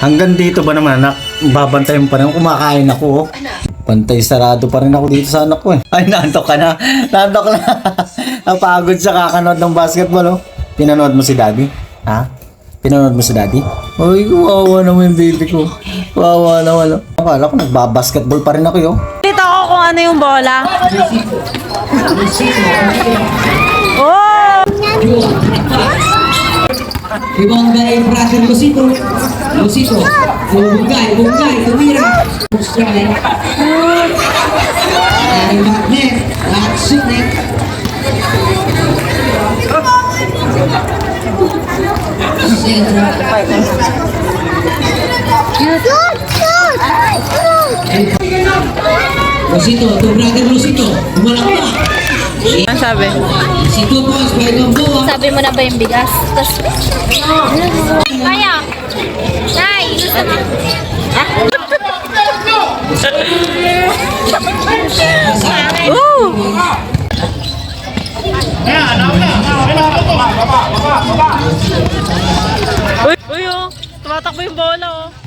Hanggang dito ba naman anak? Babantayan pa rin ako, kumakain ako. Pantay sarado pa rin ako dito sa anak ko eh. Ay, naantok ka na. Naantok na. Napagod sa kakanood ng basketball oh. Pinanood mo si daddy? Ha? Pinanood mo si daddy? Ay, kawawa naman yung baby ko. Kawawa naman. Akala ko nagbabasketball pa rin ako yun. Dito ako kung ano yung bola. Oh! Ibongga yung brother Lucito. Lucito. Bungay, tumira. Strike. Ay, Wagner. Action eh. Lucito, to brother Lucito. Bumalak pa. Ano sabi? Si Tupos, bayang buwa. Sabi mo na ba yung bigas? Kaya! Nay! Gusto mo? Uy, oh! Tumatakbo yung bola, oh!